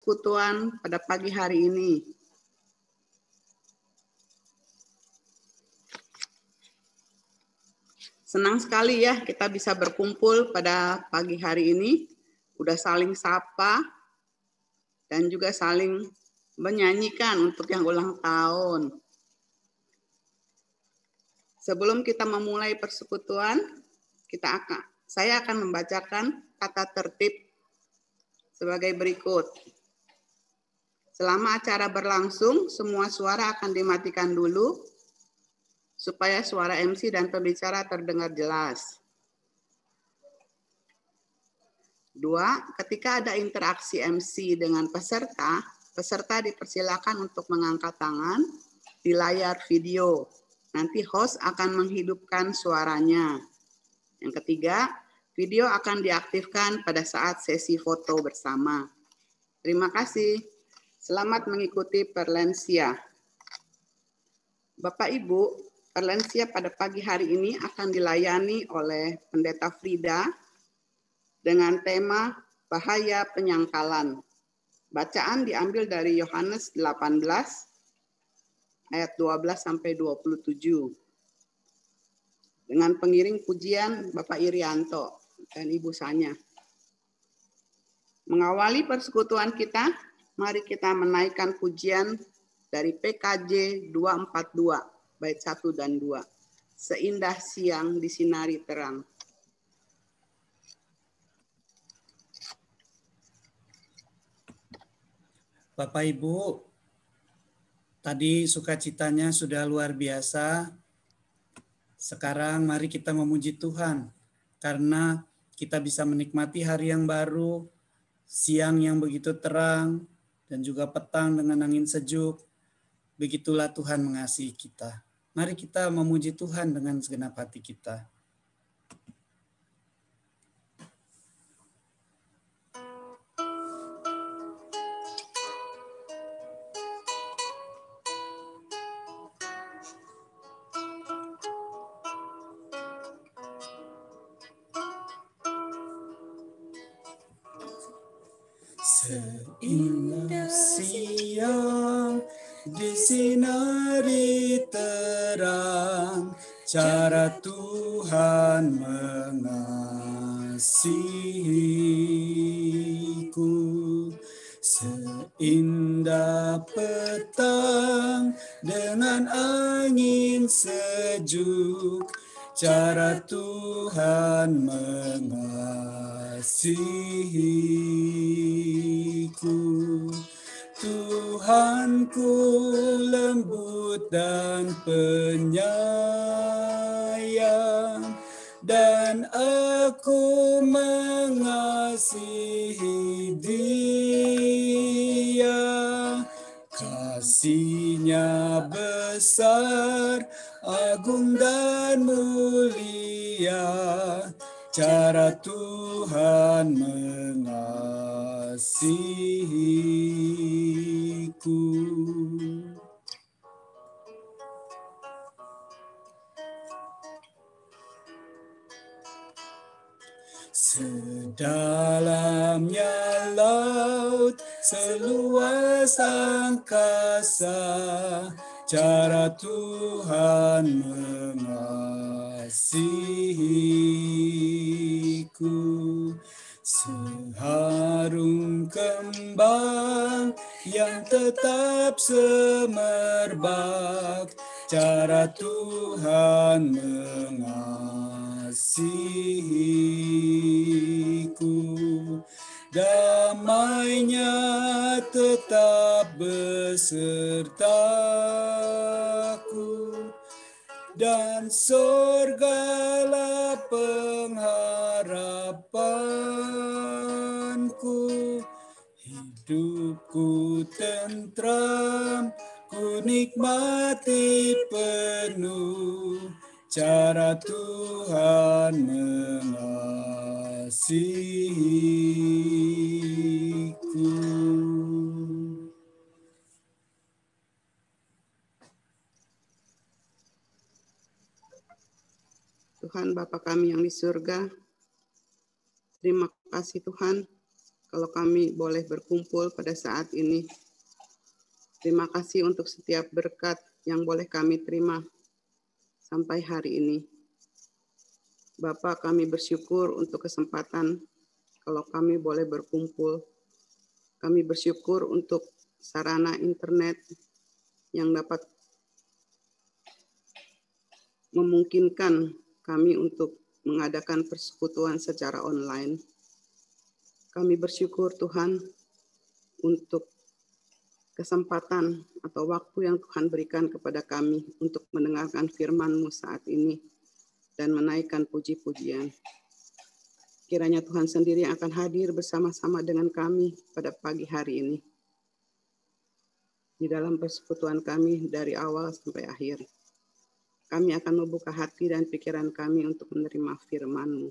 persekutuan pada pagi hari ini. Senang sekali ya kita bisa berkumpul pada pagi hari ini. Udah saling sapa dan juga saling menyanyikan untuk yang ulang tahun. Sebelum kita memulai persekutuan, saya akan membacakan kata tertib sebagai berikut. Selama acara berlangsung, semua suara akan dimatikan dulu supaya suara MC dan pembicara terdengar jelas. 2, ketika ada interaksi MC dengan peserta, peserta dipersilakan untuk mengangkat tangan di layar video. Nanti host akan menghidupkan suaranya. Yang ketiga, video akan diaktifkan pada saat sesi foto bersama. Terima kasih. Selamat mengikuti Perlensia. Bapak Ibu, Perlensia pada pagi hari ini akan dilayani oleh Pendeta Frida dengan tema bahaya penyangkalan. Bacaan diambil dari Yohanes 18 ayat 12 sampai 27. Dengan pengiring pujian Bapak Irianto dan Ibu Sanya. Mengawali persekutuan kita, mari kita menaikkan pujian dari PKJ 242. Bait 1 dan 2. Seindah siang disinari terang. Bapak Ibu, tadi sukacitanya sudah luar biasa. Sekarang mari kita memuji Tuhan karena kita bisa menikmati hari yang baru, siang yang begitu terang, dan juga petang dengan angin sejuk. Begitulah Tuhan mengasihi kita. Mari kita memuji Tuhan dengan segenap hati kita. Seindah siang disinari terang, cara Tuhan mengasihiku. Seindah petang dengan angin sejuk, cara Tuhan mengasihiku. Tuhanku lembut dan penyayang, dan aku mengasihi Dia. Kasih-Nya besar, agung dan mulia, cara Tuhan mengasihiku. Sedalamnya laut, seluas angkasa, cara Tuhan mengasihiku. Seharum kembang yang tetap semerbak, cara Tuhan mengasihiku. Damai-Nya tetap besertaku, dan sorgalah pengharapanku. Hidupku tentram, ku nikmati penuh, cara Tuhan mengasihiku. Tuhan Bapa kami yang di surga, terima kasih Tuhan kalau kami boleh berkumpul pada saat ini. Terima kasih untuk setiap berkat yang boleh kami terima sampai hari ini. Bapak, kami bersyukur untuk kesempatan kalau kami boleh berkumpul. Kami bersyukur untuk sarana internet yang dapat memungkinkan kami untuk mengadakan persekutuan secara online. Kami bersyukur Tuhan untuk kesempatan atau waktu yang Tuhan berikan kepada kami untuk mendengarkan firman-Mu saat ini dan menaikkan puji-pujian. Kiranya Tuhan sendiri yang akan hadir bersama-sama dengan kami pada pagi hari ini. Di dalam persekutuan kami dari awal sampai akhir. Kami akan membuka hati dan pikiran kami untuk menerima firman-Mu.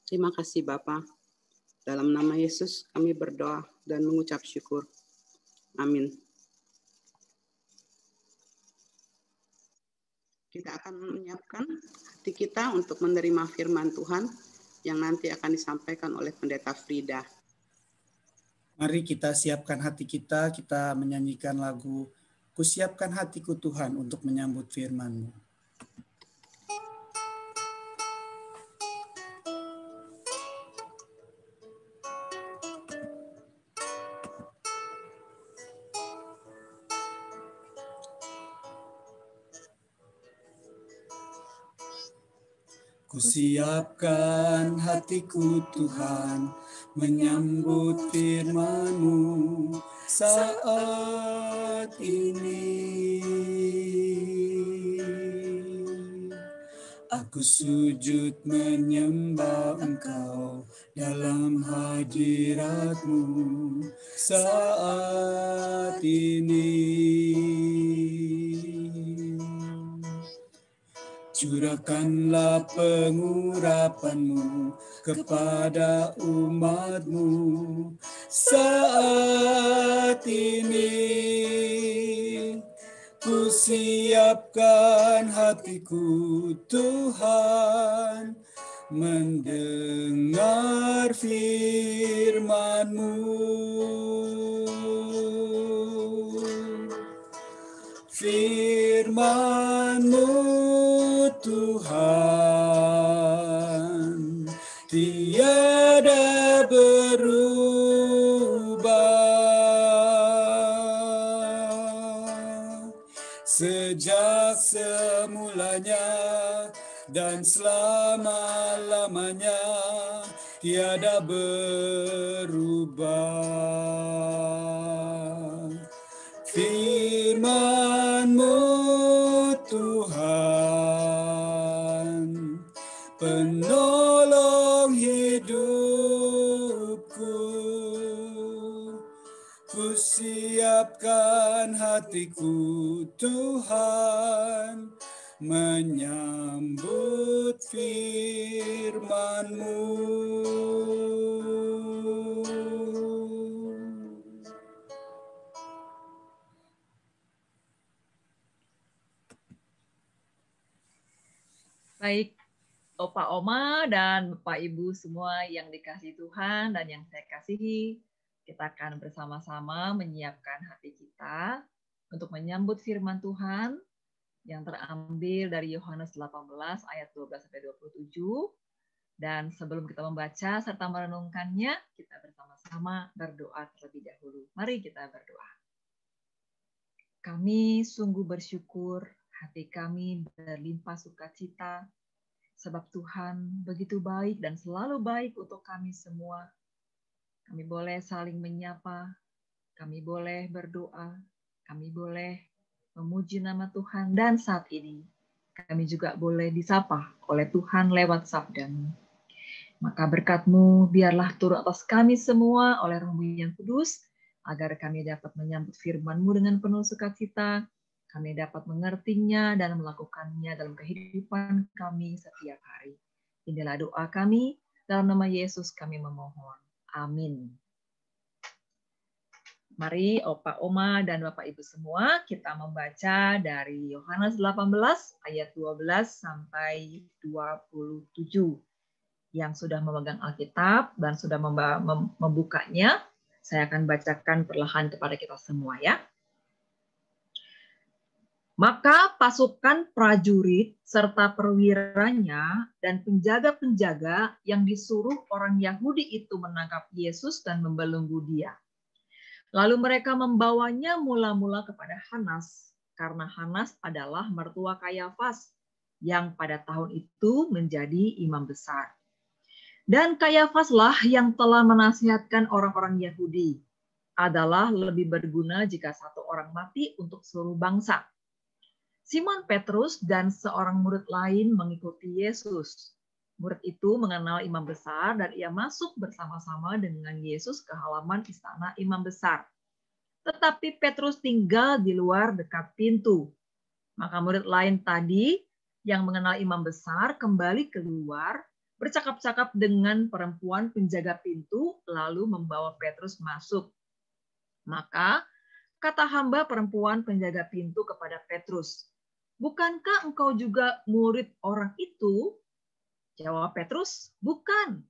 Terima kasih Bapa. Dalam nama Yesus kami berdoa dan mengucap syukur. Amin. Kita akan menyiapkan hati kita untuk menerima firman Tuhan yang nanti akan disampaikan oleh Pendeta Frida. Mari kita siapkan hati kita menyanyikan lagu Kusiapkan Hatiku Tuhan untuk menyambut firman-Mu. Kusiapkan hatiku Tuhan menyambut firman-Mu saat ini. Aku sujud menyembah Engkau dalam hadirat-Mu saat ini. Curahkanlah pengurapan-Mu kepada umat-Mu saat ini. Kusiapkan hatiku Tuhan mendengar firman-Mu. Firman-Mu Tuhan tiada berubah sejak semulanya dan selama-lamanya tiada berubah. Firman-Mu Tuhan penolong hidupku. Kusiapkan hatiku Tuhan menyambut firman-Mu. Baik, Opa Oma dan Bapak Ibu semua yang dikasihi Tuhan dan yang saya kasihi, kita akan bersama-sama menyiapkan hati kita untuk menyambut firman Tuhan yang terambil dari Yohanes 18 ayat 12-27. Dan sebelum kita membaca serta merenungkannya, kita bersama-sama berdoa terlebih dahulu. Mari kita berdoa. Kami sungguh bersyukur, hati kami berlimpah sukacita, sebab Tuhan begitu baik dan selalu baik untuk kami semua. Kami boleh saling menyapa, kami boleh berdoa, kami boleh memuji nama Tuhan, dan saat ini kami juga boleh disapa oleh Tuhan lewat sabda-Mu. Maka berkat-Mu biarlah turun atas kami semua oleh Roh-Mu yang kudus, agar kami dapat menyambut firman-Mu dengan penuh sukacita, kami dapat mengertinya dan melakukannya dalam kehidupan kami setiap hari. Inilah doa kami, dalam nama Yesus kami memohon. Amin. Mari Opa, Oma, dan Bapak Ibu semua kita membaca dari Yohanes 18 ayat 12 sampai 27. yang sudah memegang Alkitab dan sudah membukanya, saya akan bacakan perlahan kepada kita semua ya. Maka pasukan prajurit serta perwiranya dan penjaga-penjaga yang disuruh orang Yahudi itu menangkap Yesus dan membelenggu dia. Lalu mereka membawanya mula-mula kepada Hanas, karena Hanas adalah mertua Kayafas, yang pada tahun itu menjadi imam besar. Dan Kayafaslah yang telah menasihatkan orang-orang Yahudi, adalah lebih berguna jika satu orang mati untuk seluruh bangsa. Simon Petrus dan seorang murid lain mengikuti Yesus. Murid itu mengenal imam besar dan ia masuk bersama-sama dengan Yesus ke halaman istana imam besar. Tetapi Petrus tinggal di luar dekat pintu. Maka murid lain tadi yang mengenal imam besar kembali keluar, bercakap-cakap dengan perempuan penjaga pintu, lalu membawa Petrus masuk. Maka kata hamba perempuan penjaga pintu kepada Petrus, "Bukankah engkau juga murid orang itu?" Jawab Petrus, "Bukan."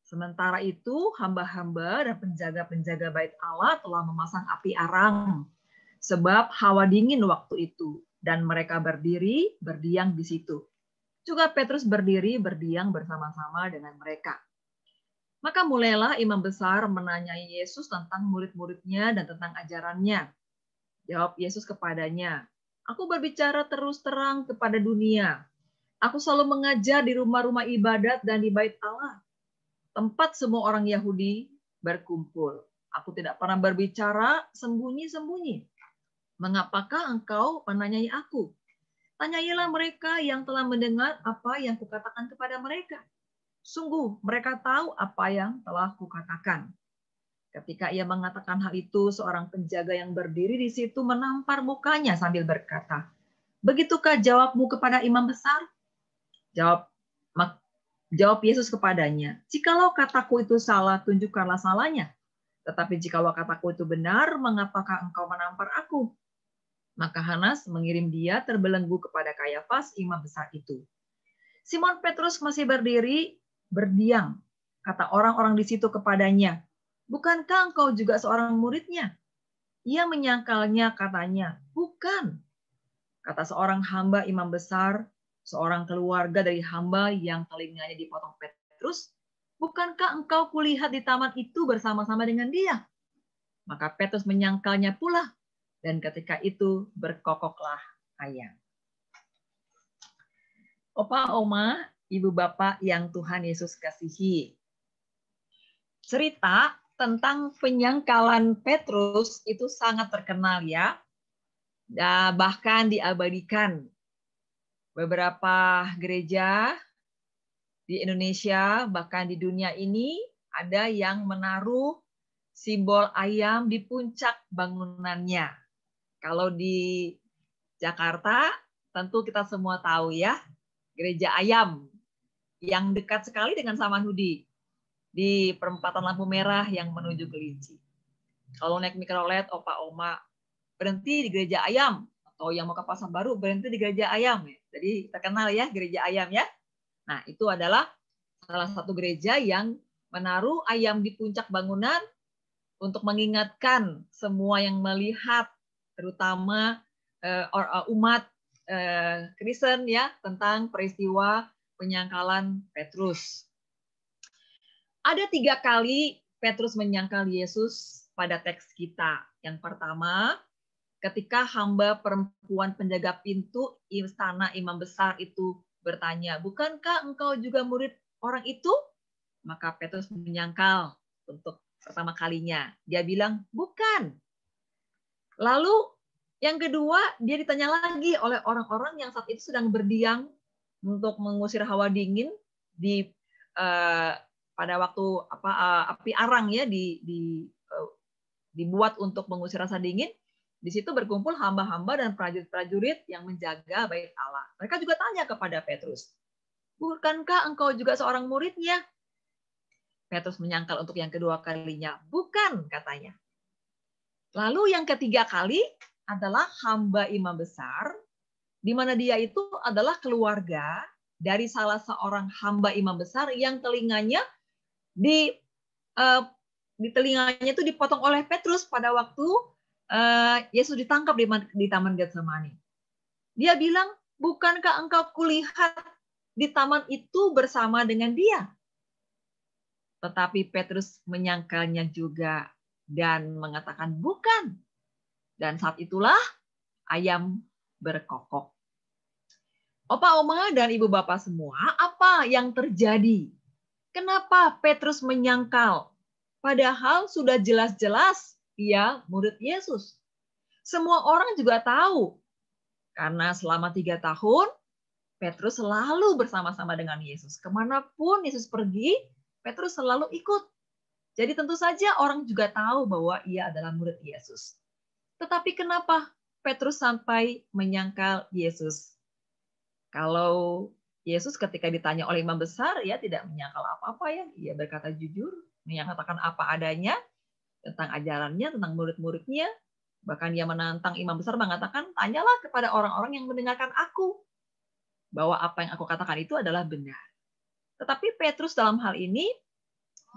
Sementara itu, hamba-hamba dan penjaga-penjaga bait Allah telah memasang api arang, sebab hawa dingin waktu itu, dan mereka berdiri, berdiam di situ. Juga Petrus berdiri, berdiam bersama-sama dengan mereka. Maka mulailah imam besar menanyai Yesus tentang murid-muridnya dan tentang ajarannya. Jawab Yesus kepadanya, "Aku berbicara terus terang kepada dunia. Aku selalu mengajar di rumah-rumah ibadat dan di bait Allah, tempat semua orang Yahudi berkumpul. Aku tidak pernah berbicara sembunyi-sembunyi. Mengapakah engkau menanyai aku? Tanyailah mereka yang telah mendengar apa yang kukatakan kepada mereka. Sungguh mereka tahu apa yang telah kukatakan." Ketika ia mengatakan hal itu, seorang penjaga yang berdiri di situ menampar mukanya sambil berkata, "Begitukah jawabmu kepada imam besar?" Jawab Yesus kepadanya, "Jikalau kataku itu salah, tunjukkanlah salahnya. Tetapi jikalau kataku itu benar, mengapakah engkau menampar aku?" Maka Hanas mengirim dia terbelenggu kepada Kayafas, imam besar itu. Simon Petrus masih berdiri, berdiam. Kata orang-orang di situ kepadanya, "Bukankah engkau juga seorang muridnya?" Ia menyangkalnya, katanya, "Bukan." Kata seorang hamba imam besar, seorang keluarga dari hamba yang telinganya dipotong Petrus, "Bukankah engkau kulihat di taman itu bersama-sama dengan dia?" Maka Petrus menyangkalnya pula, dan ketika itu berkokoklah ayam. Opa, oma, ibu bapak yang Tuhan Yesus kasihi. Cerita tentang penyangkalan Petrus itu sangat terkenal ya. Bahkan diabadikan. Beberapa gereja di Indonesia, bahkan di dunia ini, ada yang menaruh simbol ayam di puncak bangunannya. Kalau di Jakarta, tentu kita semua tahu ya, Gereja Ayam yang dekat sekali dengan Samanhudi di perempatan lampu merah yang menuju Kerinci. Kalau naik mikrolet, opa oma berhenti di Gereja Ayam, atau yang mau ke Pasar Baru berhenti di Gereja Ayam. Jadi terkenal ya Gereja Ayam ya. Nah, itu adalah salah satu gereja yang menaruh ayam di puncak bangunan untuk mengingatkan semua yang melihat, terutama umat Kristen ya, tentang peristiwa penyangkalan Petrus. Ada 3 kali Petrus menyangkal Yesus pada teks kita. Yang pertama, ketika hamba perempuan penjaga pintu istana imam besar itu bertanya, "Bukankah engkau juga murid orang itu?" Maka Petrus menyangkal untuk pertama kalinya. Dia bilang, "Bukan." Lalu yang kedua, dia ditanya lagi oleh orang-orang yang saat itu sedang berdiam untuk mengusir hawa dingin di pada waktu api arang ya dibuat untuk mengusir rasa dingin. Di situ berkumpul hamba-hamba dan prajurit-prajurit yang menjaga bait Allah. Mereka juga tanya kepada Petrus, "Bukankah engkau juga seorang muridnya?" Petrus menyangkal untuk yang kedua kalinya, "Bukan," katanya. Lalu yang ketiga kali adalah hamba imam besar, di mana dia itu adalah keluarga dari salah seorang hamba imam besar yang telinganya di telinganya itu dipotong oleh Petrus pada waktu Yesus ditangkap di Taman Getsemani. Dia bilang, bukankah engkau kulihat di taman itu bersama dengan dia? Tetapi Petrus menyangkalnya juga dan mengatakan bukan. Dan saat itulah ayam berkokok. Opa, oma, dan ibu bapak semua, apa yang terjadi? Kenapa Petrus menyangkal? Padahal sudah jelas-jelas ia murid Yesus. Semua orang juga tahu. Karena selama 3 tahun, Petrus selalu bersama-sama dengan Yesus. Kemanapun Yesus pergi, Petrus selalu ikut. Jadi tentu saja orang juga tahu bahwa ia adalah murid Yesus. Tetapi kenapa Petrus sampai menyangkal Yesus? Kalau Yesus ketika ditanya oleh imam besar, ya tidak menyangkal apa-apa ya. Ia berkata jujur, menyatakan apa adanya tentang ajarannya, tentang murid-muridnya. Bahkan dia menantang imam besar mengatakan, tanyalah kepada orang-orang yang mendengarkan aku. Bahwa apa yang aku katakan itu adalah benar. Tetapi Petrus dalam hal ini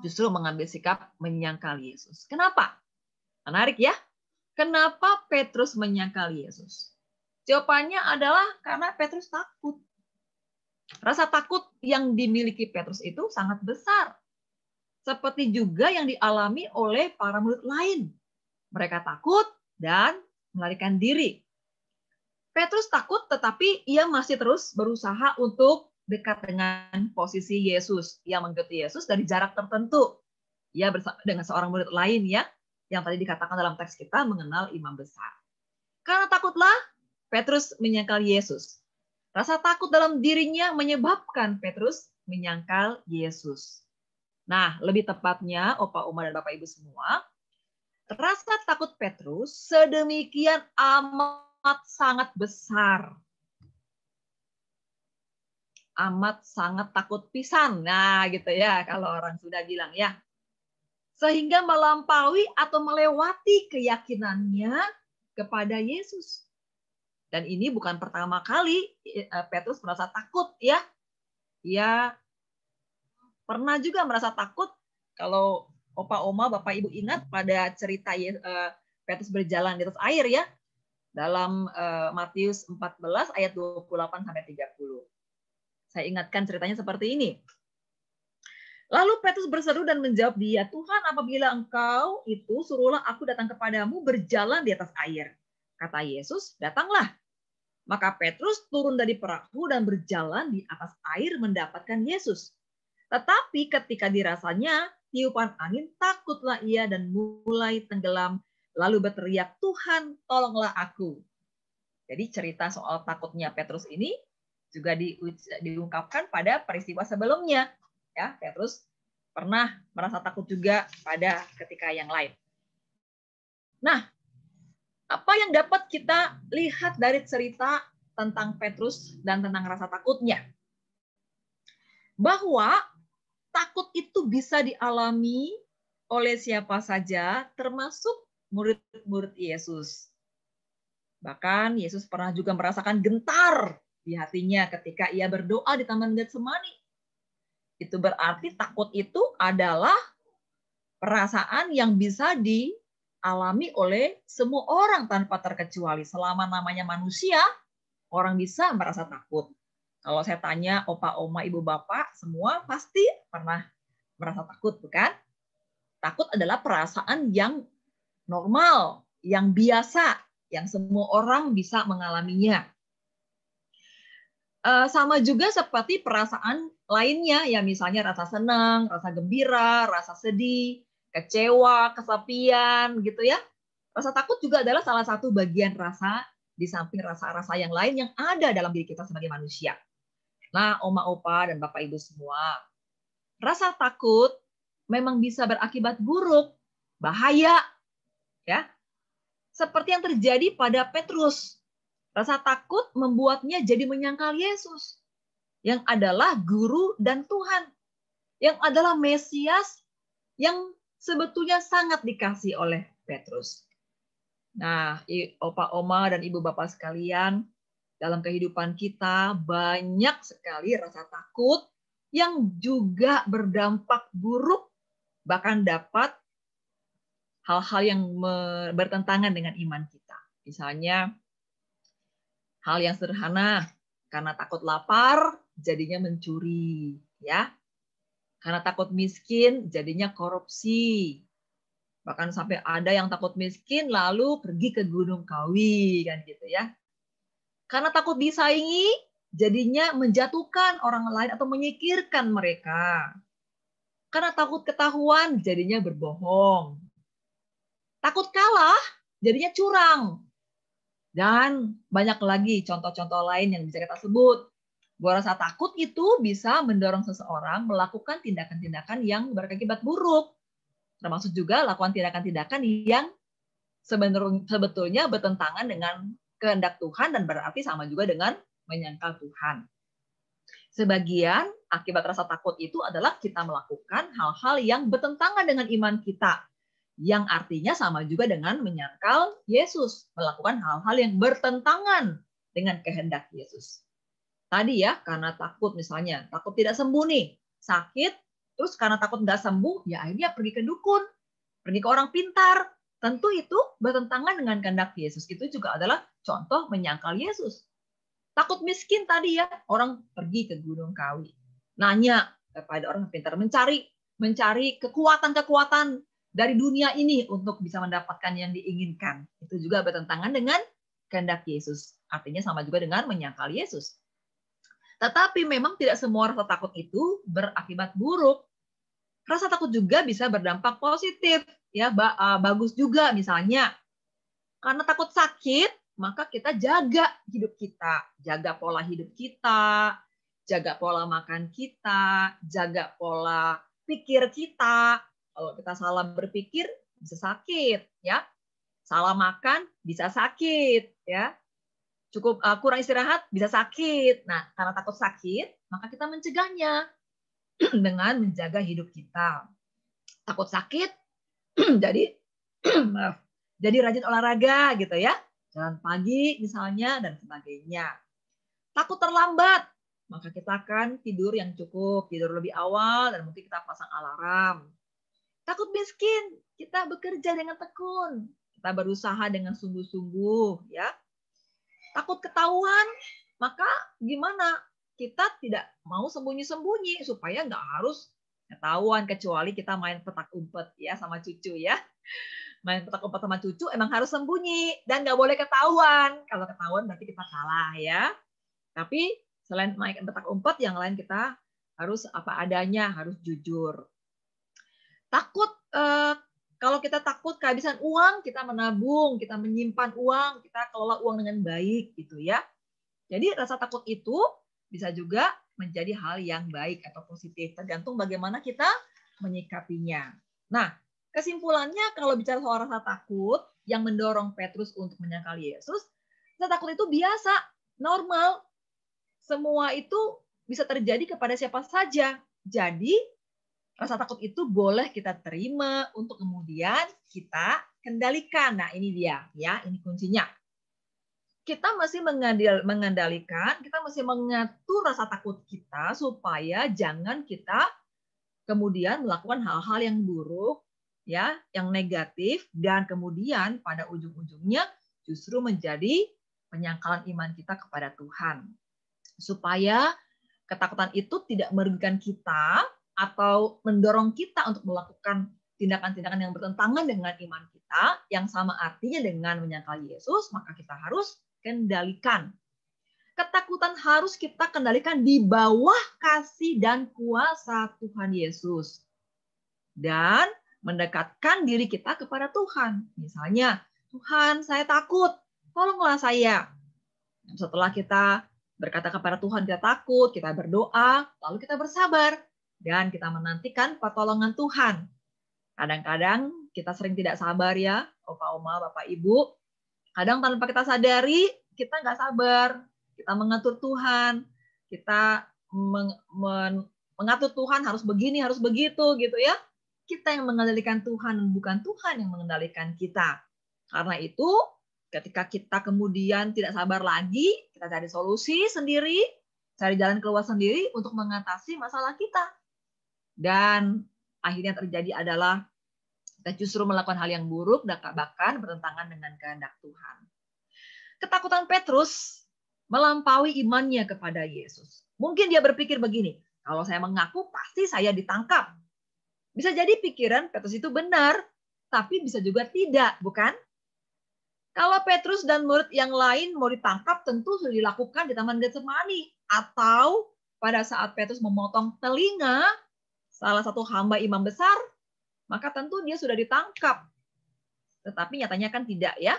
justru mengambil sikap menyangkal Yesus. Kenapa? Menarik ya. Kenapa Petrus menyangkal Yesus? Jawabannya adalah karena Petrus takut. Rasa takut yang dimiliki Petrus itu sangat besar. Seperti juga yang dialami oleh para murid lain. Mereka takut dan melarikan diri. Petrus takut, tetapi ia masih terus berusaha untuk dekat dengan posisi Yesus. Ia mengikuti Yesus dari jarak tertentu. Ia bersama dengan seorang murid lain ya, yang tadi dikatakan dalam teks kita mengenal imam besar. Karena takutlah, Petrus menyangkal Yesus. Rasa takut dalam dirinya menyebabkan Petrus menyangkal Yesus. Nah, lebih tepatnya, Opa, Oma, dan Bapak Ibu semua, rasa takut Petrus sedemikian amat sangat besar. Amat sangat takut pisan. Nah, gitu ya, kalau orang sudah bilang ya. Sehingga melampaui atau melewati keyakinannya kepada Yesus. Dan ini bukan pertama kali Petrus merasa takut ya. Ia pernah juga merasa takut. Kalau Opa, Oma, Bapak, Ibu ingat pada cerita Petrus berjalan di atas air ya. Dalam Matius 14 ayat 28-30. Saya ingatkan ceritanya seperti ini. Lalu Petrus berseru dan menjawab dia, Tuhan, apabila engkau itu, suruhlah aku datang kepadamu berjalan di atas air. Kata Yesus, datanglah. Maka Petrus turun dari perahu dan berjalan di atas air mendapatkan Yesus. Tetapi ketika dirasanya tiupan angin, takutlah ia dan mulai tenggelam. Lalu berteriak, Tuhan, tolonglah aku. Jadi cerita soal takutnya Petrus ini juga diungkapkan pada peristiwa sebelumnya. Ya, Petrus pernah merasa takut juga pada ketika yang lain. Nah, apa yang dapat kita lihat dari cerita tentang Petrus dan tentang rasa takutnya? Bahwa takut itu bisa dialami oleh siapa saja, termasuk murid-murid Yesus. Bahkan Yesus pernah juga merasakan gentar di hatinya ketika ia berdoa di Taman Getsemani. Itu berarti takut itu adalah perasaan yang bisa dialami oleh semua orang tanpa terkecuali. Selama namanya manusia, orang bisa merasa takut. Kalau saya tanya opa, oma, ibu, bapak, semua pasti pernah merasa takut, bukan? Takut adalah perasaan yang normal, yang biasa, yang semua orang bisa mengalaminya. Sama juga seperti perasaan lainnya, ya misalnya rasa senang, rasa gembira, rasa sedih, kecewa, kesepian, gitu ya. Rasa takut juga adalah salah satu bagian rasa di samping rasa-rasa yang lain yang ada dalam diri kita sebagai manusia. Nah, oma, opa, dan bapak ibu semua, rasa takut memang bisa berakibat buruk, bahaya, ya. Seperti yang terjadi pada Petrus. Rasa takut membuatnya jadi menyangkal Yesus, yang adalah guru dan Tuhan, yang adalah Mesias, yang sebetulnya sangat dikasih oleh Petrus. Nah, opa, oma, dan ibu bapak sekalian, dalam kehidupan kita banyak sekali rasa takut yang juga berdampak buruk, bahkan dapat hal-hal yang bertentangan dengan iman kita. Misalnya hal yang sederhana, karena takut lapar jadinya mencuri, ya. Karena takut miskin jadinya korupsi. Bahkan sampai ada yang takut miskin lalu pergi ke Gunung Kawi, kan gitu ya. Karena takut disaingi jadinya menjatuhkan orang lain atau menyingkirkan mereka. Karena takut ketahuan jadinya berbohong. Takut kalah jadinya curang. Dan banyak lagi contoh-contoh lain yang bisa kita sebut. Bahwa rasa takut itu bisa mendorong seseorang melakukan tindakan-tindakan yang berakibat buruk. Termasuk juga lakukan tindakan-tindakan yang sebetulnya bertentangan dengan kehendak Tuhan dan berarti sama juga dengan menyangkal Tuhan. Sebagian akibat rasa takut itu adalah kita melakukan hal-hal yang bertentangan dengan iman kita. Yang artinya sama juga dengan menyangkal Yesus. Melakukan hal-hal yang bertentangan dengan kehendak Yesus. Tadi ya, karena takut misalnya, takut tidak sembuh nih, sakit, terus karena takut nggak sembuh, ya akhirnya pergi ke dukun, pergi ke orang pintar. Tentu itu bertentangan dengan kehendak Yesus. Itu juga adalah contoh menyangkal Yesus. Takut miskin tadi ya, orang pergi ke Gunung Kawi. Nanya kepada orang pintar, mencari kekuatan-kekuatan dari dunia ini untuk bisa mendapatkan yang diinginkan. Itu juga bertentangan dengan kehendak Yesus. Artinya sama juga dengan menyangkal Yesus. Tetapi memang tidak semua rasa takut itu berakibat buruk. Rasa takut juga bisa berdampak positif. Ya, bagus juga misalnya. Karena takut sakit, maka kita jaga hidup kita. Jaga pola hidup kita, jaga pola makan kita, jaga pola pikir kita. Kalau kita salah berpikir, bisa sakit. Ya, salah makan, bisa sakit. Ya, cukup kurang istirahat, bisa sakit. Nah, karena takut sakit, maka kita mencegahnya dengan menjaga hidup kita. Takut sakit, jadi jadi rajin olahraga gitu ya, jalan pagi misalnya dan sebagainya. Takut terlambat, maka kita akan tidur yang cukup, tidur lebih awal dan mungkin kita pasang alarm. Takut miskin, kita bekerja dengan tekun, kita berusaha dengan sungguh-sungguh ya. Takut ketahuan, maka gimana? Kita tidak mau sembunyi-sembunyi supaya nggak harus ketahuan, kecuali kita main petak umpet ya sama cucu ya. Main petak umpet sama cucu emang harus sembunyi dan nggak boleh ketahuan. Kalau ketahuan berarti kita kalah ya. Tapi selain main petak umpet, yang lain kita harus apa adanya, harus jujur. Takut kalau kita takut kehabisan uang, kita menabung, kita menyimpan uang, kita kelola uang dengan baik gitu ya. Jadi rasa takut itu bisa juga menjadi hal yang baik atau positif, tergantung bagaimana kita menyikapinya. Nah, kesimpulannya kalau bicara soal rasa takut yang mendorong Petrus untuk menyangkal Yesus, rasa takut itu biasa, normal. Semua itu bisa terjadi kepada siapa saja. Jadi, rasa takut itu boleh kita terima untuk kemudian kita kendalikan. Nah, ini dia ya, ini kuncinya. Kita masih mengendalikan, kita masih mengatur rasa takut kita supaya jangan kita kemudian melakukan hal-hal yang buruk, ya, yang negatif, dan kemudian pada ujung-ujungnya justru menjadi penyangkalan iman kita kepada Tuhan. Supaya ketakutan itu tidak merugikan kita atau mendorong kita untuk melakukan tindakan-tindakan yang bertentangan dengan iman kita, yang sama artinya dengan menyangkal Yesus, maka kita harus kendalikan. Ketakutan harus kita kendalikan di bawah kasih dan kuasa Tuhan Yesus. Dan mendekatkan diri kita kepada Tuhan. Misalnya, Tuhan saya takut, tolonglah saya. Setelah kita berkata kepada Tuhan kita takut, kita berdoa, lalu kita bersabar. Dan kita menantikan pertolongan Tuhan. Kadang-kadang kita sering tidak sabar ya, Opa, Oma, Bapak, Ibu. Kadang tanpa kita sadari, kita nggak sabar. Kita mengatur Tuhan, kita mengatur Tuhan harus begini, harus begitu gitu ya. Kita yang mengendalikan Tuhan, bukan Tuhan yang mengendalikan kita. Karena itu, Ketika kita kemudian tidak sabar lagi, kita cari solusi sendiri, cari jalan keluar sendiri untuk mengatasi masalah kita. Dan akhirnya terjadi adalah kita justru melakukan hal yang buruk, bahkan bertentangan dengan kehendak Tuhan. Ketakutan Petrus melampaui imannya kepada Yesus. Mungkin dia berpikir begini, kalau saya mengaku pasti saya ditangkap. Bisa jadi pikiran Petrus itu benar, tapi bisa juga tidak, bukan? Kalau Petrus dan murid yang lain mau ditangkap, tentu sudah dilakukan di Taman Getsemani. Atau pada saat Petrus memotong telinga salah satu hamba imam besar, maka tentu dia sudah ditangkap. Tetapi nyatanya kan tidak ya.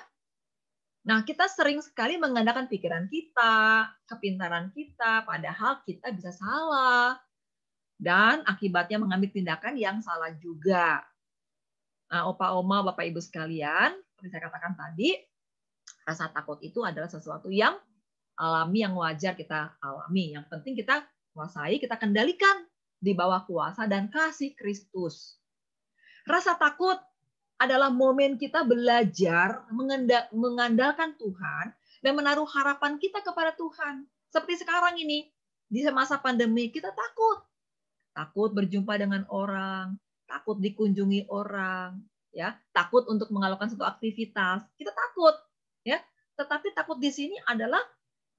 Nah, kita sering sekali mengandalkan pikiran kita, kepintaran kita, padahal kita bisa salah. Dan akibatnya mengambil tindakan yang salah juga. Nah, Opa, Oma, Bapak, Ibu sekalian, seperti saya katakan tadi, rasa takut itu adalah sesuatu yang alami, yang wajar kita alami. Yang penting kita kuasai, kita kendalikan di bawah kuasa dan kasih Kristus. Rasa takut adalah momen kita belajar mengandalkan Tuhan dan menaruh harapan kita kepada Tuhan. Seperti sekarang ini, di masa pandemi kita takut. Takut berjumpa dengan orang, takut dikunjungi orang, ya, takut untuk melakukan suatu aktivitas. Kita takut, ya. Tetapi takut di sini adalah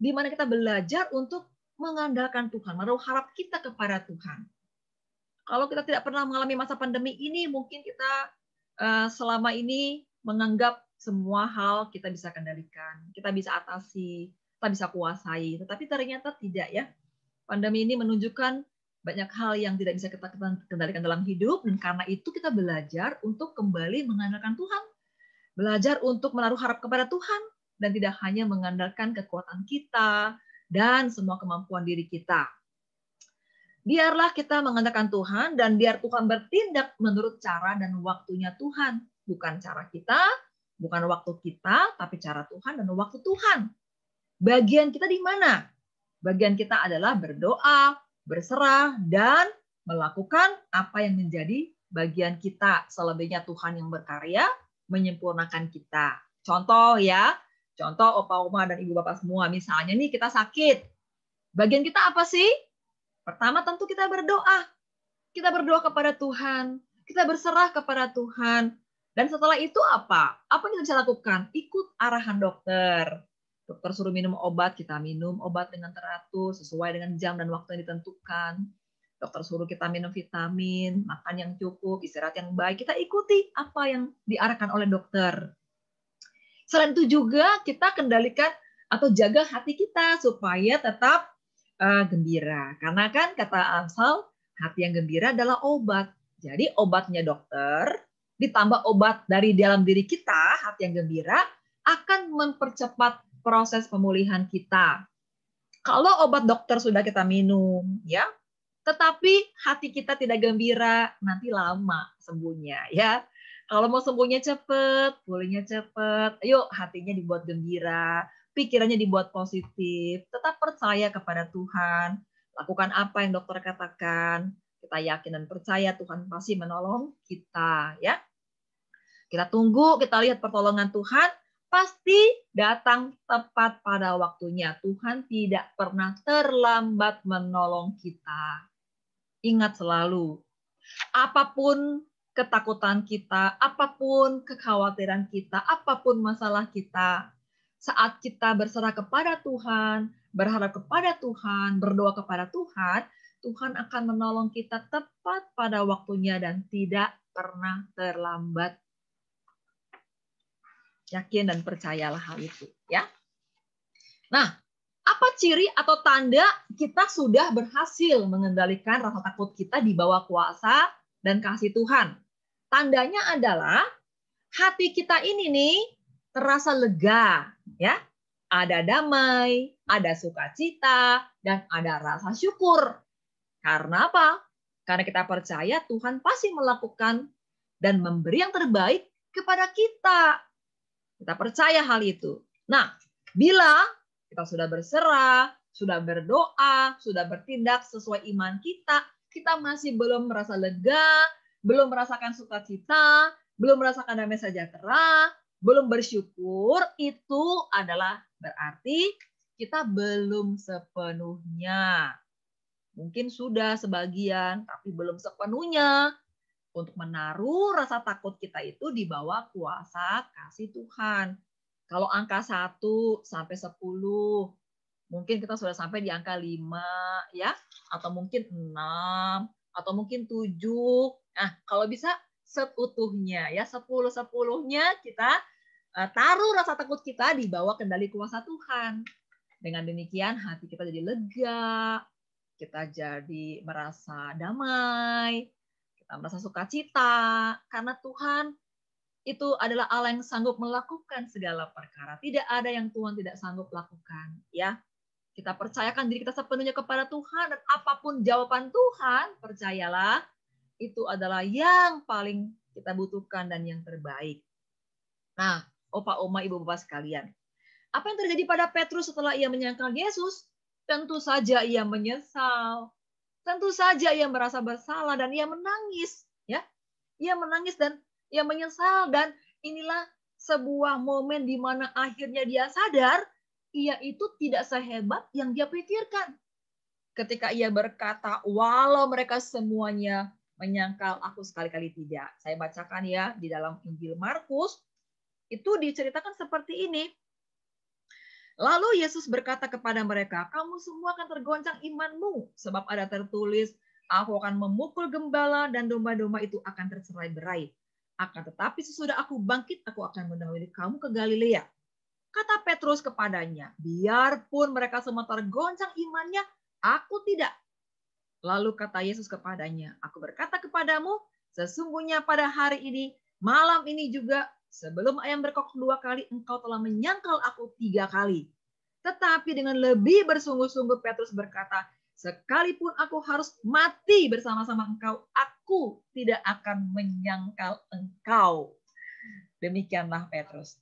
di mana kita belajar untuk mengandalkan Tuhan, menaruh harap kita kepada Tuhan. Kalau kita tidak pernah mengalami masa pandemi ini, mungkin kita selama ini menganggap semua hal kita bisa kendalikan, kita bisa atasi, kita bisa kuasai. Tetapi ternyata tidak ya. Pandemi ini menunjukkan banyak hal yang tidak bisa kita kendalikan dalam hidup, dan karena itu kita belajar untuk kembali mengandalkan Tuhan. Belajar untuk menaruh harap kepada Tuhan, dan tidak hanya mengandalkan kekuatan kita dan semua kemampuan diri kita. Biarlah kita mengandalkan Tuhan dan biar Tuhan bertindak menurut cara dan waktunya Tuhan. Bukan cara kita, bukan waktu kita, tapi cara Tuhan dan waktu Tuhan. Bagian kita di mana? Bagian kita adalah berdoa, berserah, dan melakukan apa yang menjadi bagian kita. Selebihnya Tuhan yang berkarya, menyempurnakan kita. Contoh ya, contoh Opa, Oma, dan Ibu Bapak semua. Misalnya nih kita sakit. Bagian kita apa sih? Pertama tentu kita berdoa. Kita berdoa kepada Tuhan. Kita berserah kepada Tuhan. Dan setelah itu apa? Apa yang kita bisa lakukan? Ikut arahan dokter. Dokter suruh minum obat, kita minum obat dengan teratur, sesuai dengan jam dan waktu yang ditentukan. Dokter suruh kita minum vitamin, makan yang cukup, istirahat yang baik. Kita ikuti apa yang diarahkan oleh dokter. Selain itu juga kita kendalikan atau jaga hati kita supaya tetap gembira. Karena kan kata Amsal, hati yang gembira adalah obat. Jadi obatnya dokter, ditambah obat dari dalam diri kita, hati yang gembira, akan mempercepat proses pemulihan kita. Kalau obat dokter sudah kita minum, ya, tetapi hati kita tidak gembira, nanti lama sembuhnya, ya. Kalau mau sembuhnya cepat, pulihnya cepat, yuk hatinya dibuat gembira, pikirannya dibuat positif, tetap percaya kepada Tuhan, lakukan apa yang dokter katakan, kita yakin dan percaya Tuhan pasti menolong kita, ya. Kita tunggu, kita lihat pertolongan Tuhan, pasti datang tepat pada waktunya. Tuhan tidak pernah terlambat menolong kita. Ingat selalu, apapun ketakutan kita, apapun kekhawatiran kita, apapun masalah kita, saat kita berserah kepada Tuhan, berharap kepada Tuhan, berdoa kepada Tuhan, Tuhan akan menolong kita tepat pada waktunya dan tidak pernah terlambat. Yakin dan percayalah hal itu, ya. Nah, apa ciri atau tanda kita sudah berhasil mengendalikan rasa takut kita di bawah kuasa dan kasih Tuhan? Tandanya adalah hati kita ini nih terasa lega, ya. Ada damai, ada sukacita, dan ada rasa syukur. Karena apa? Karena kita percaya Tuhan pasti melakukan dan memberi yang terbaik kepada kita. Kita percaya hal itu. Nah, bila kita sudah berserah, sudah berdoa, sudah bertindak sesuai iman kita, kita masih belum merasa lega, belum merasakan sukacita, belum merasakan damai sejahtera, belum bersyukur itu adalah berarti kita belum sepenuhnya. Mungkin sudah sebagian, tapi belum sepenuhnya untuk menaruh rasa takut kita itu di bawah kuasa kasih Tuhan. Kalau angka 1 sampai 10, mungkin kita sudah sampai di angka 5 ya, atau mungkin 6, atau mungkin 7. Nah, kalau bisa seutuhnya ya, 10-10-nya kita taruh rasa takut kita di bawah kendali kuasa Tuhan. Dengan demikian hati kita jadi lega, kita jadi merasa damai, kita merasa sukacita, karena Tuhan itu adalah Allah yang sanggup melakukan segala perkara. Tidak ada yang Tuhan tidak sanggup lakukan. Ya, kita percayakan diri kita sepenuhnya kepada Tuhan, dan apapun jawaban Tuhan, percayalah, itu adalah yang paling kita butuhkan dan yang terbaik. Nah, Opa, Oma, Ibu, Bapak sekalian, apa yang terjadi pada Petrus setelah ia menyangkal Yesus? Tentu saja ia menyesal. Tentu saja ia merasa bersalah dan ia menangis. Ya, ia menangis dan ia menyesal, dan inilah sebuah momen di mana akhirnya dia sadar ia itu tidak sehebat yang dia pikirkan. Ketika ia berkata, walau mereka semuanya menyangkal, aku sekali-kali tidak. Saya bacakan ya di dalam Injil Markus, itu diceritakan seperti ini. Lalu Yesus berkata kepada mereka, kamu semua akan tergoncang imanmu, sebab ada tertulis, aku akan memukul gembala dan domba-domba itu akan tercerai-berai. Akan tetapi sesudah aku bangkit, aku akan mendahului kamu ke Galilea. Kata Petrus kepadanya, biarpun mereka semua tergoncang imannya, aku tidak. Lalu kata Yesus kepadanya, aku berkata kepadamu, sesungguhnya pada hari ini, malam ini juga, sebelum ayam berkokok 2 kali, engkau telah menyangkal aku 3 kali. Tetapi dengan lebih bersungguh-sungguh Petrus berkata, sekalipun aku harus mati bersama-sama engkau, aku tidak akan menyangkal engkau. Demikianlah Petrus.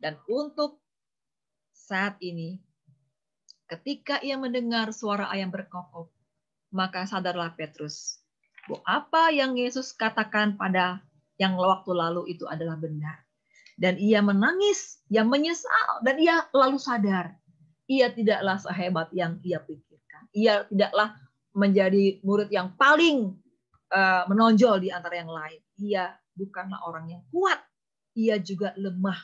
Dan untuk saat ini, ketika ia mendengar suara ayam berkokok, maka sadarlah Petrus bahwa apa yang Yesus katakan pada yang waktu lalu itu adalah benar. Dan ia menangis, ia menyesal, dan ia lalu sadar. Ia tidaklah sehebat yang ia pikirkan. Ia tidaklah menjadi murid yang paling menonjol di antara yang lain. Ia bukanlah orang yang kuat. Ia juga lemah.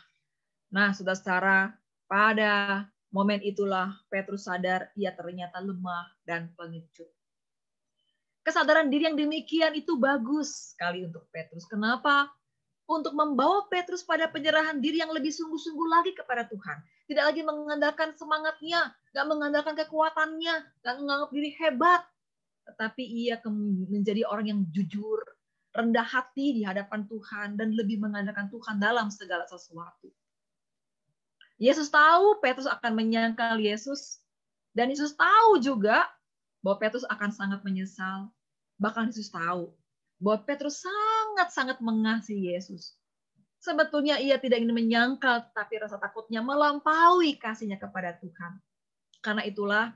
Nah, saudara-saudara, pada momen itulah Petrus sadar ia ternyata lemah dan pengecut. Kesadaran diri yang demikian itu bagus sekali untuk Petrus. Kenapa? Untuk membawa Petrus pada penyerahan diri yang lebih sungguh-sungguh lagi kepada Tuhan. Tidak lagi mengandalkan semangatnya, nggak mengandalkan kekuatannya, nggak menganggap diri hebat. Tetapi ia menjadi orang yang jujur, rendah hati di hadapan Tuhan, dan lebih mengandalkan Tuhan dalam segala sesuatu. Yesus tahu Petrus akan menyangkal Yesus, dan Yesus tahu juga bahwa Petrus akan sangat menyesal. Bahkan Yesus tahu bahwa Petrus sangat-sangat mengasihi Yesus. Sebetulnya ia tidak ingin menyangkal, tapi rasa takutnya melampaui kasihnya kepada Tuhan. Karena itulah,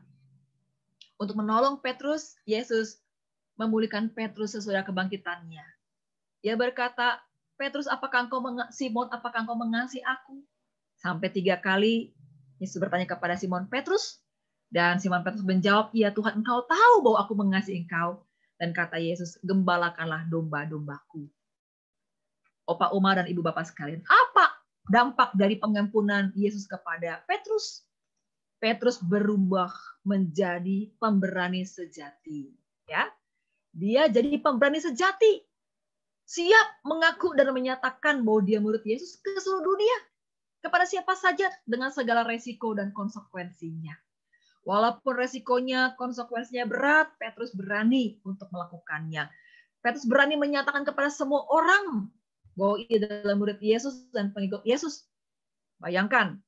untuk menolong Petrus, Yesus memulihkan Petrus sesudah kebangkitannya. Ia berkata, Petrus, Simon, apakah engkau mengasihi aku? Sampai 3 kali Yesus bertanya kepada Simon Petrus, dan Simon Petrus menjawab, ya Tuhan, engkau tahu bahwa aku mengasihi engkau. Dan kata Yesus, gembalakanlah domba-dombaku. Opa, Oma, dan Ibu Bapak sekalian, apa dampak dari pengampunan Yesus kepada Petrus? Petrus berubah menjadi pemberani sejati. Ya, dia jadi pemberani sejati, siap mengaku dan menyatakan bahwa dia murid Yesus ke seluruh dunia, kepada siapa saja dengan segala resiko dan konsekuensinya. Walaupun resikonya, konsekuensinya berat, Petrus berani untuk melakukannya. Petrus berani menyatakan kepada semua orang bahwa ia adalah murid Yesus dan pengikut Yesus. Bayangkan,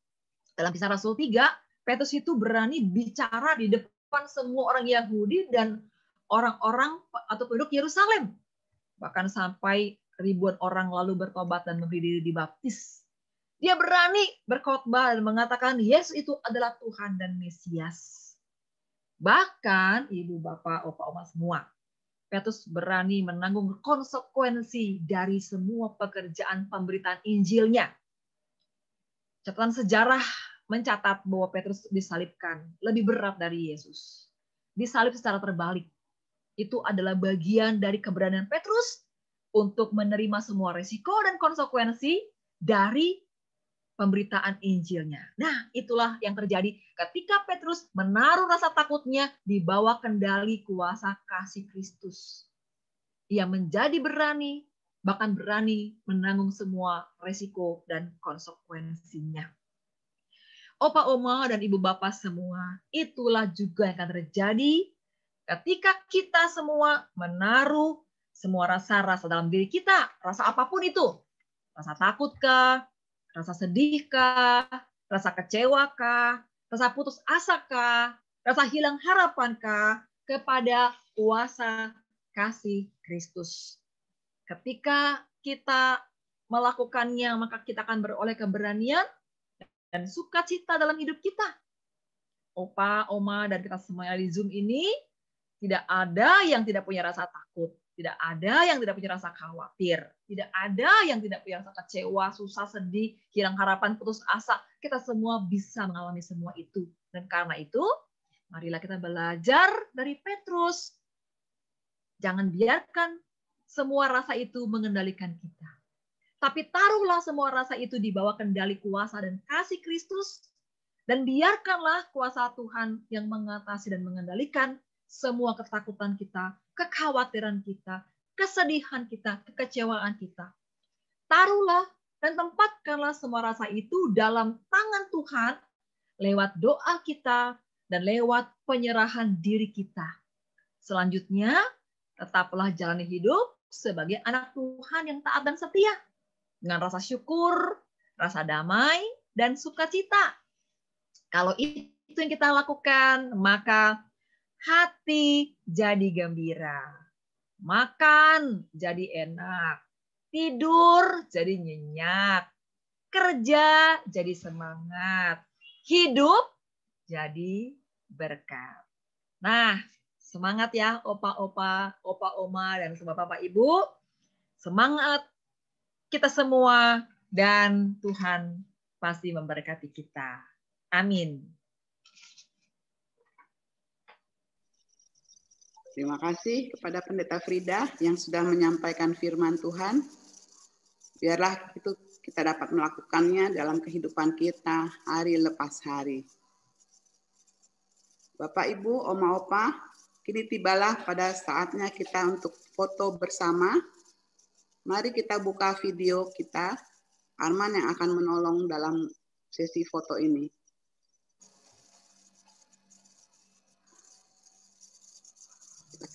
dalam Kisah Rasul 3, Petrus itu berani bicara di depan semua orang Yahudi dan orang-orang atau penduduk Yerusalem. Bahkan sampai ribuan orang lalu bertobat dan memberi diri dibaptis. Dia berani berkhotbah dan mengatakan Yesus itu adalah Tuhan dan Mesias. Bahkan Ibu, Bapak, Opa, Oma semua, Petrus berani menanggung konsekuensi dari semua pekerjaan pemberitaan Injilnya. Catatan sejarah mencatat bahwa Petrus disalibkan lebih berat dari Yesus. Disalib secara terbalik. Itu adalah bagian dari keberanian Petrus untuk menerima semua resiko dan konsekuensi dari pemberitaan Injilnya. Nah, itulah yang terjadi ketika Petrus menaruh rasa takutnya di bawah kendali kuasa kasih Kristus. Ia menjadi berani, bahkan berani menanggung semua resiko dan konsekuensinya. Opa, oma, dan ibu bapak semua, itulah juga yang akan terjadi ketika kita semua menaruh semua rasa-rasa dalam diri kita, rasa apapun itu. Rasa takutkah, rasa sedihkah, rasa kecewakah, rasa putus asakah, rasa hilang harapankah kepada kuasa kasih Kristus. Ketika kita melakukannya, maka kita akan beroleh keberanian dan sukacita dalam hidup kita. Opa, oma, dan kita semuanya di Zoom ini, tidak ada yang tidak punya rasa takut. Tidak ada yang tidak punya rasa khawatir. Tidak ada yang tidak punya rasa kecewa, susah, sedih, hilang harapan, putus asa. Kita semua bisa mengalami semua itu. Dan karena itu, marilah kita belajar dari Petrus. Jangan biarkan semua rasa itu mengendalikan kita. Tapi taruhlah semua rasa itu di bawah kendali kuasa dan kasih Kristus. Dan biarkanlah kuasa Tuhan yang mengatasi dan mengendalikan semua ketakutan kita, kekhawatiran kita, kesedihan kita, kekecewaan kita. Taruhlah dan tempatkanlah semua rasa itu dalam tangan Tuhan lewat doa kita dan lewat penyerahan diri kita. Selanjutnya, tetaplah jalani hidup sebagai anak Tuhan yang taat dan setia dengan rasa syukur, rasa damai, dan sukacita. Kalau itu yang kita lakukan, maka hati jadi gembira, makan jadi enak, tidur jadi nyenyak, kerja jadi semangat, hidup jadi berkat. Nah, semangat ya opa-opa, opa-oma, dan semua bapak ibu. Semangat kita semua dan Tuhan pasti memberkati kita. Amin. Terima kasih kepada Pendeta Frida yang sudah menyampaikan firman Tuhan. Biarlah itu kita dapat melakukannya dalam kehidupan kita hari lepas hari. Bapak, Ibu, Oma, Opa, kini tibalah pada saatnya kita untuk foto bersama. Mari kita buka video kita. Arman yang akan menolong dalam sesi foto ini.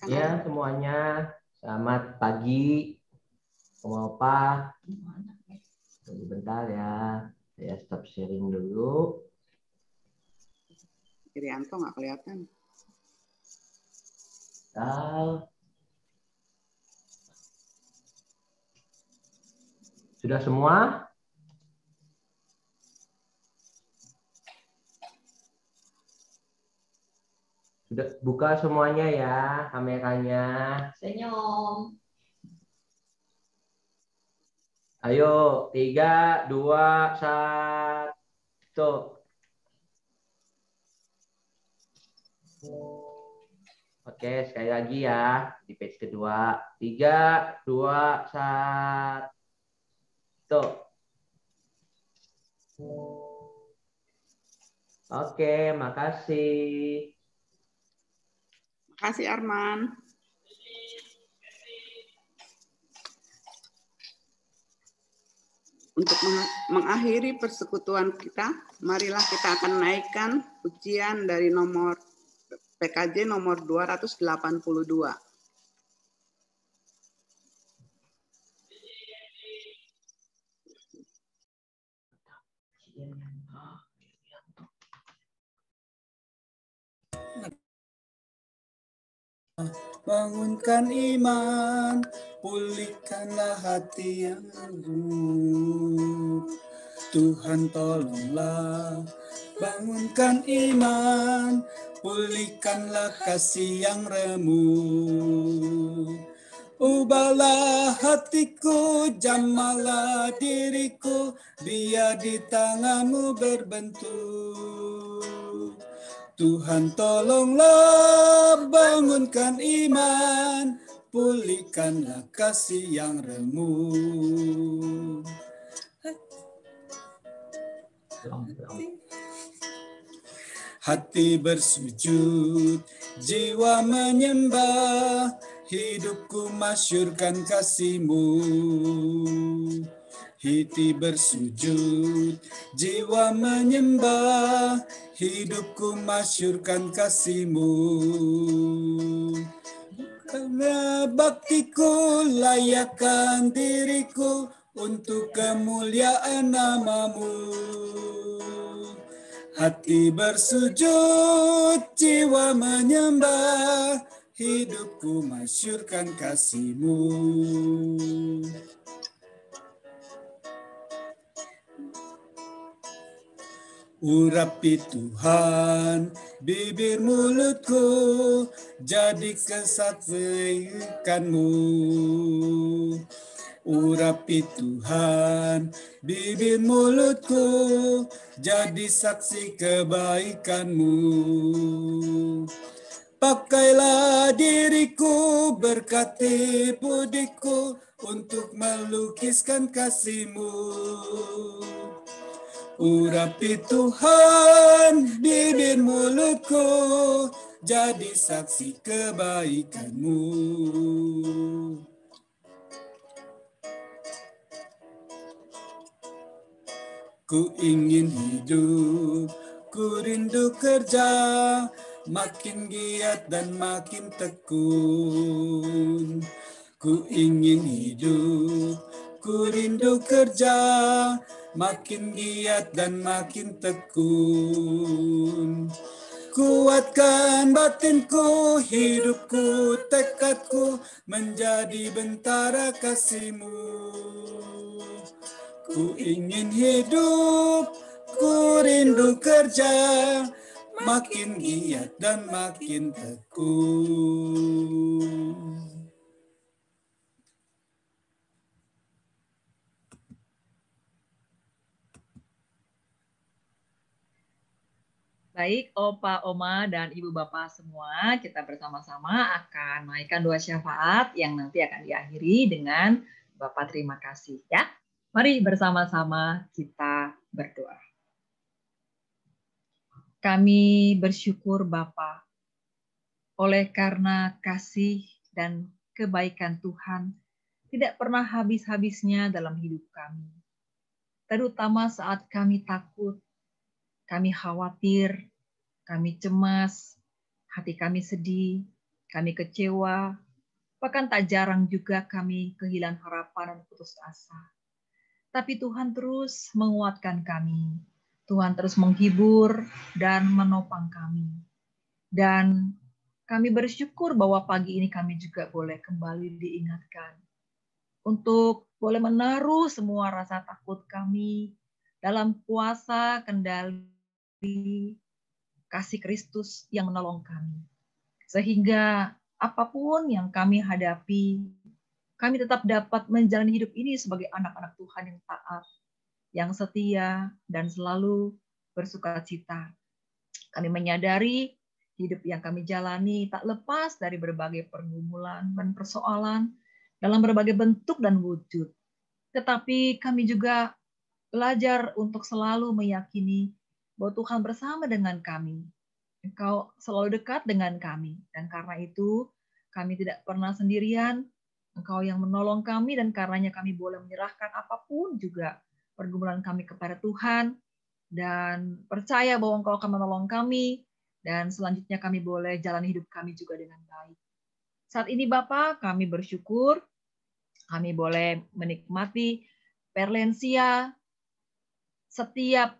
Ya, semuanya selamat pagi, Oma Opa. Tunggu bentar ya, saya stop sharing dulu. Irianto nggak kelihatan. Sudah semua? Sudah buka semuanya ya kameranya. Senyum. Ayo, 3, 2, 1. Oke, sekali lagi ya di page kedua. 3, 2, 1. Oke, makasih. Makasih Arman. Untuk mengakhiri persekutuan kita, marilah kita akan naikkan pujian dari nomor PKJ nomor 282. Bangunkan iman, pulihkanlah hati yang remuk. Tuhan tolonglah, bangunkan iman, pulihkanlah kasih yang remuk. Ubahlah hatiku, jamalah diriku, biar di tangan-Mu berbentuk. Tuhan tolonglah bangunkan iman, pulihkanlah kasih yang remuk. Hati bersujud, jiwa menyembah, hidupku masyurkan kasih-Mu. Hati bersujud, jiwa menyembah, hidupku masyurkan kasih-Mu. Karena baktiku, layakkan diriku untuk kemuliaan nama-Mu. Hati bersujud, jiwa menyembah, hidupku masyurkan kasih-Mu. Urapi Tuhan bibir mulutku, jadi kesaksian-Mu. Urapi Tuhan bibir mulutku, jadi saksi kebaikan-Mu. Pakailah diriku, berkati budiku, untuk melukiskan kasih-Mu. Urapi Tuhan bibir mulutku, jadi saksi kebaikan-Mu. Ku ingin hidup, ku rindu kerja, makin giat dan makin tekun. Ku ingin hidup, ku rindu kerja, makin giat dan makin tekun. Kuatkan batinku, hidupku, tekadku, menjadi bentara kasih-Mu. Ku ingin hidup, ku rindu kerja, makin giat dan makin tekun. Baik, Opa, Oma, dan Ibu Bapak semua, kita bersama-sama akan menaikkan doa syafaat yang nanti akan diakhiri dengan Bapak terima kasih ya. Mari bersama-sama kita berdoa. Kami bersyukur Bapa, oleh karena kasih dan kebaikan Tuhan tidak pernah habis-habisnya dalam hidup kami. Terutama saat kami takut, kami khawatir, kami cemas, hati kami sedih, kami kecewa, bahkan tak jarang juga kami kehilangan harapan dan putus asa. Tapi Tuhan terus menguatkan kami. Tuhan terus menghibur dan menopang kami. Dan kami bersyukur bahwa pagi ini kami juga boleh kembali diingatkan untuk boleh menaruh semua rasa takut kami dalam kuasa kendali kasih Kristus yang menolong kami. Sehingga apapun yang kami hadapi, kami tetap dapat menjalani hidup ini sebagai anak-anak Tuhan yang taat, yang setia, dan selalu bersukacita. Kami menyadari hidup yang kami jalani tak lepas dari berbagai pergumulan dan persoalan dalam berbagai bentuk dan wujud. Tetapi kami juga belajar untuk selalu meyakini bahwa Tuhan bersama dengan kami. Engkau selalu dekat dengan kami. Dan karena itu kami tidak pernah sendirian. Engkau yang menolong kami dan karenanya kami boleh menyerahkan apapun juga pergumulan kami kepada Tuhan dan percaya bahwa Engkau akan menolong kami dan selanjutnya kami boleh jalan hidup kami juga dengan baik. Saat ini Bapa, kami bersyukur kami boleh menikmati Perlensia setiap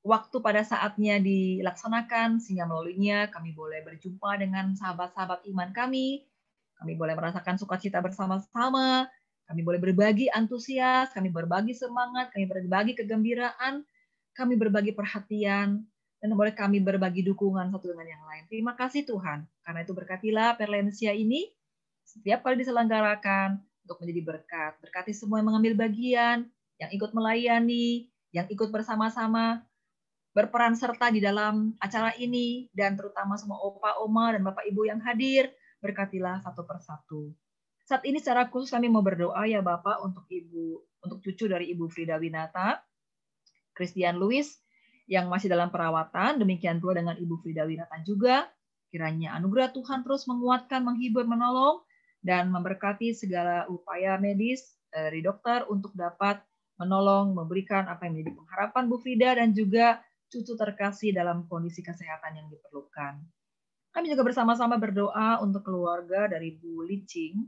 waktu pada saatnya dilaksanakan sehingga melaluinya kami boleh berjumpa dengan sahabat-sahabat iman kami. Kami boleh merasakan sukacita bersama-sama, kami boleh berbagi antusias, kami berbagi semangat, kami berbagi kegembiraan, kami berbagi perhatian, dan boleh kami berbagi dukungan satu dengan yang lain. Terima kasih Tuhan, karena itu berkatilah Perlensia ini, setiap kali diselenggarakan untuk menjadi berkat. Berkati semua yang mengambil bagian, yang ikut melayani, yang ikut bersama-sama berperan serta di dalam acara ini, dan terutama semua opa, oma, dan bapak ibu yang hadir, berkatilah satu persatu. Saat ini secara khusus kami mau berdoa ya Bapak untuk cucu dari Ibu Frida Winata, Christian Louis, yang masih dalam perawatan, demikian pula dengan Ibu Frida Winata juga. Kiranya anugerah Tuhan terus menguatkan, menghibur, menolong, dan memberkati segala upaya medis dari dokter untuk dapat menolong, memberikan apa yang menjadi pengharapan Bu Frida dan juga cucu terkasih dalam kondisi kesehatan yang diperlukan. Kami juga bersama-sama berdoa untuk keluarga dari Bu Licing,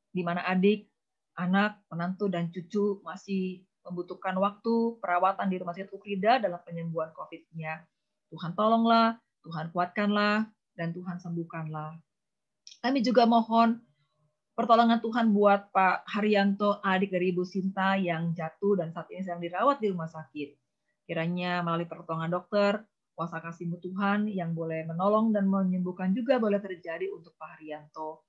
di mana adik, anak, menantu, dan cucu masih membutuhkan waktu perawatan di Rumah Sakit Ukrida dalam penyembuhan COVID-nya. Tuhan tolonglah, Tuhan kuatkanlah, dan Tuhan sembuhkanlah. Kami juga mohon pertolongan Tuhan buat Pak Haryanto, adik dari Ibu Sinta yang jatuh dan saat ini sedang dirawat di rumah sakit. Kiranya melalui pertolongan dokter, kuasa kasih-Mu Tuhan yang boleh menolong dan menyembuhkan juga boleh terjadi untuk Pak Haryanto.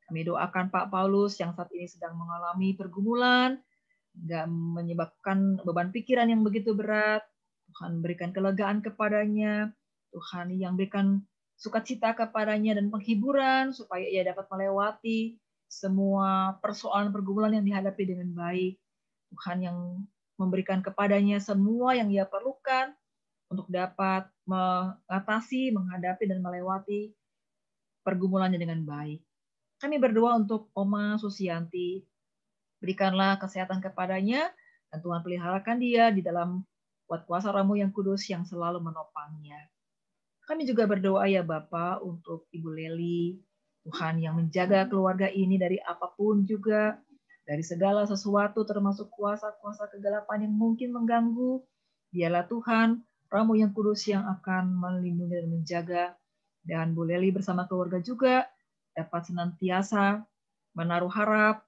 Kami doakan Pak Paulus yang saat ini sedang mengalami pergumulan, nggak menyebabkan beban pikiran yang begitu berat. Tuhan berikan kelegaan kepadanya, Tuhan yang berikan sukacita kepadanya dan penghiburan supaya ia dapat melewati semua persoalan pergumulan yang dihadapi dengan baik. Tuhan yang memberikan kepadanya semua yang ia perlukan untuk dapat mengatasi, menghadapi, dan melewati pergumulannya dengan baik. Kami berdoa untuk Oma Susianti. Berikanlah kesehatan kepadanya, dan Tuhan peliharakan dia di dalam kuat kuasa Roh-Mu yang kudus yang selalu menopangnya. Kami juga berdoa ya Bapak untuk Ibu Leli, Tuhan yang menjaga keluarga ini dari apapun juga, dari segala sesuatu termasuk kuasa-kuasa kegelapan yang mungkin mengganggu. Dialah Tuhan, Roh-Mu yang kudus yang akan melindungi dan menjaga, dan Bu Leli bersama keluarga juga dapat senantiasa menaruh harap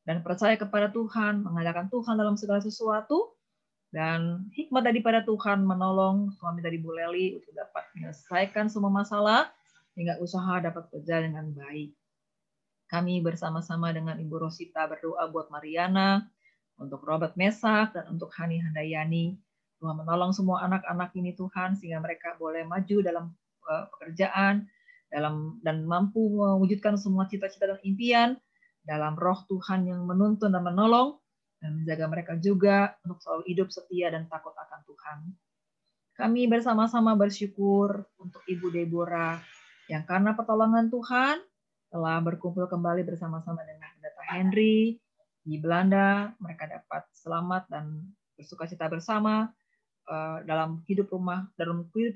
dan percaya kepada Tuhan, mengandalkan Tuhan dalam segala sesuatu, dan hikmat daripada Tuhan menolong suami dari Bu Leli untuk dapat menyelesaikan semua masalah, hingga usaha dapat berjalan dengan baik. Kami bersama-sama dengan Ibu Rosita berdoa buat Mariana, untuk Robert Mesak, dan untuk Hani Handayani. Tuhan menolong semua anak-anak ini Tuhan, sehingga mereka boleh maju dalam pekerjaan, dan mampu mewujudkan semua cita-cita dan impian, dalam roh Tuhan yang menuntun dan menolong, dan menjaga mereka juga untuk selalu hidup setia dan takut akan Tuhan. Kami bersama-sama bersyukur untuk Ibu Deborah, yang karena pertolongan Tuhan telah berkumpul kembali bersama-sama dengan Pendeta Henry di Belanda. Mereka dapat selamat dan bersukacita bersama dalam hidup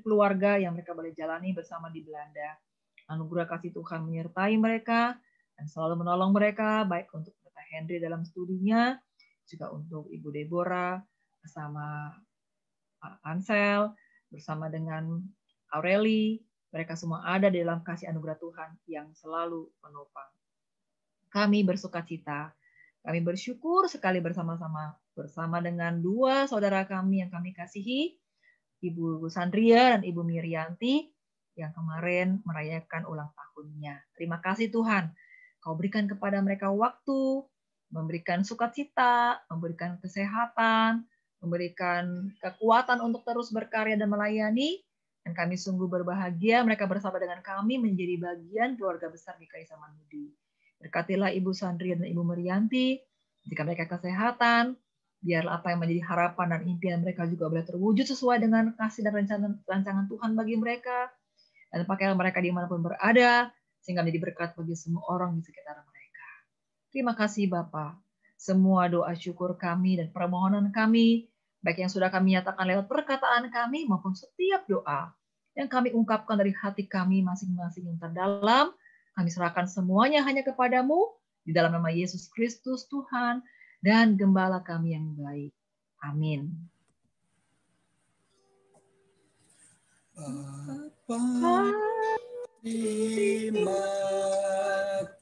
keluarga yang mereka boleh jalani bersama di Belanda. Anugerah kasih Tuhan menyertai mereka dan selalu menolong mereka, baik untuk Pendeta Henry dalam studinya, juga untuk Ibu Deborah bersama Ansel, bersama dengan Aureli. Mereka semua ada di dalam kasih anugerah Tuhan yang selalu menopang. Kami bersukacita, kami bersyukur sekali bersama-sama dengan dua saudara kami yang kami kasihi, Ibu Sandria dan Ibu Mirianti, yang kemarin merayakan ulang tahunnya. Terima kasih Tuhan, Kau berikan kepada mereka waktu, memberikan sukacita, memberikan kesehatan, memberikan kekuatan untuk terus berkarya dan melayani, dan kami sungguh berbahagia mereka bersama dengan kami menjadi bagian keluarga besar GKI Samanhudi. Berkatilah Ibu Sandria dan Ibu Merianti, jika mereka kesehatan, biarlah apa yang menjadi harapan dan impian mereka juga boleh terwujud sesuai dengan kasih dan rancangan Tuhan bagi mereka, dan pakailah mereka dimanapun berada, sehingga menjadi berkat bagi semua orang di sekitar mereka. Terima kasih Bapa. Semua doa syukur kami dan permohonan kami, baik yang sudah kami nyatakan lewat perkataan kami, maupun setiap doa yang kami ungkapkan dari hati kami masing-masing yang terdalam, kami serahkan semuanya hanya kepadamu, di dalam nama Yesus Kristus Tuhan, dan Gembala kami yang baik. Amin. Bapa, terima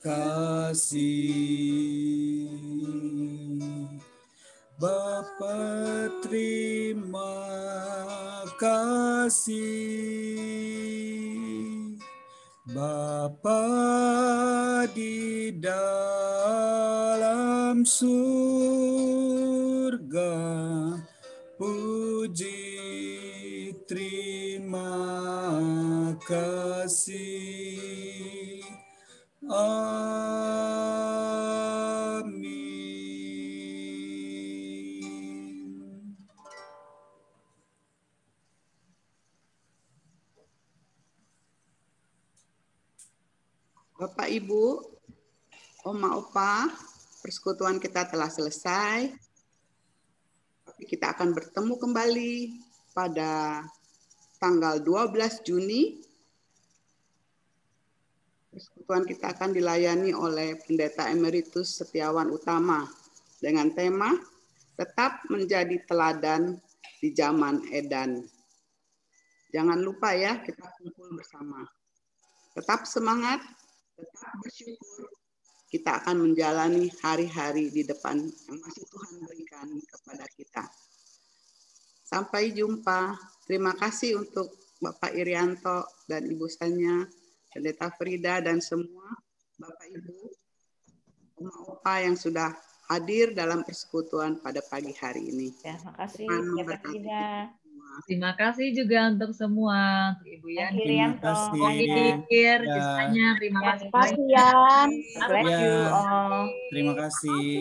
kasih. Bapa, terima kasih. Bapa di dalam surga, puji terima kasih. Amin. Bapak, Ibu, Oma, Opa, persekutuan kita telah selesai. Kita akan bertemu kembali pada tanggal 12 Juni. Persekutuan kita akan dilayani oleh Pendeta Emeritus Setiawan Utama dengan tema tetap menjadi teladan di zaman edan. Jangan lupa ya, kita kumpul bersama. Tetap semangat, tetap bersyukur. Kita akan menjalani hari-hari di depan yang masih Tuhan berikan kepada kita. Sampai jumpa. Terima kasih untuk Bapak Irianto dan Ibu Sanya, Pendeta Frida, dan semua Bapak Ibu, Oma Opa yang sudah hadir dalam persekutuan pada pagi hari ini. Ya, makasih Tuhan Pendeta memberkati Frida. kita semua. Terima kasih juga untuk semua, untuk Ibu Yani, Terima Irianto, kasih. Kir, Ya. Kisahnya, terima Ya, kasih. makasih Yan. Bless Ya. you all. Terima kasih.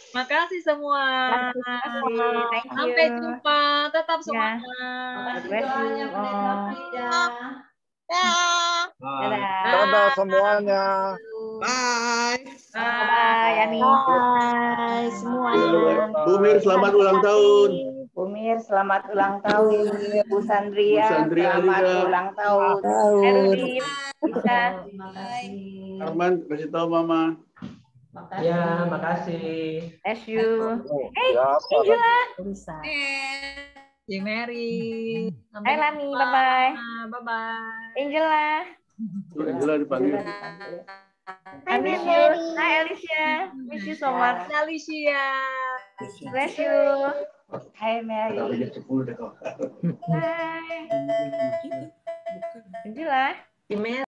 Terima kasih semua. Terima kasih. Thank you. Sampai jumpa, tetap Ya. semangat. Bless you all. Dadah. Dadah semuanya. Bye. Bye, Yani. Bye semuanya. Bu Mir, selamat ulang tahun. Bu Mir, selamat ulang tahun. Bu Sandria, Bu Sandria selamat juga. ulang tahun. Erudit, Bisa. Terima kasih. Arman, kasih tahu Mama. Ya, makasih. Bless you. Hey, Siapa? Angela. Si Mary. Hai Lani, bye-bye. Bye-bye. Angela. Angela dipanggil. I miss you. Hi Alicia. Miss you so much. Alicia. Bless you. Hai Mary. Hai. Angela.